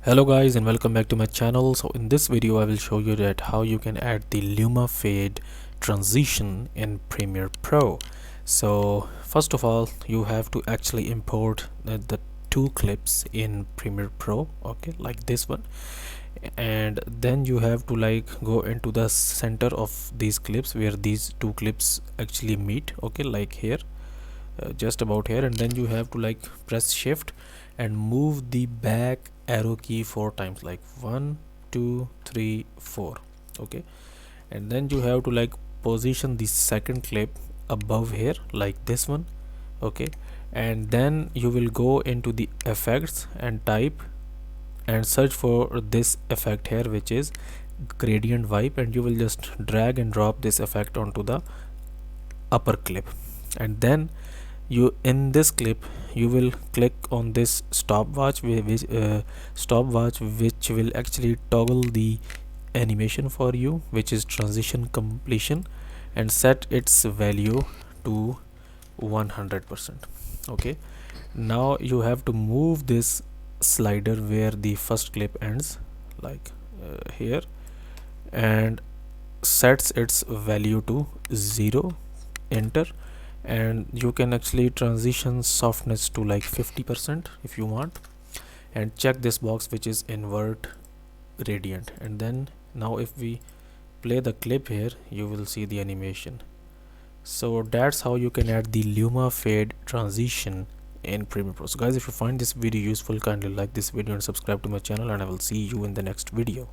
Hello guys and welcome back to my channel. So in this video I will show you that how you can add the Luma fade transition in Premiere Pro. So first of all you have to actually import the two clips in Premiere Pro, okay, like this one, and then you have to go into the center of these clips where these two clips actually meet, okay, like here, just about here, and then you have to press shift and move the back arrow key 4 times, like 1 2 3 4, okay, and then you have to position the second clip above here like this one, okay, and then you will go into the effects and type and search for this effect here, which is gradient wipe, and you will just drag and drop this effect onto the upper clip, and then you in this clip you will click on this stopwatch which will actually toggle the animation for you, which is transition completion, and set its value to 100%. okay, now you have to move this slider where the first clip ends, here, and sets its value to 0, enter, and you can actually transition softness to 50% if you want, and check this box which is invert gradient, and then now if we play the clip here you will see the animation. So that's how you can add the Luma fade transition in Premiere Pro. So guys, if you find this video useful, kindly like this video and subscribe to my channel, and I will see you in the next video.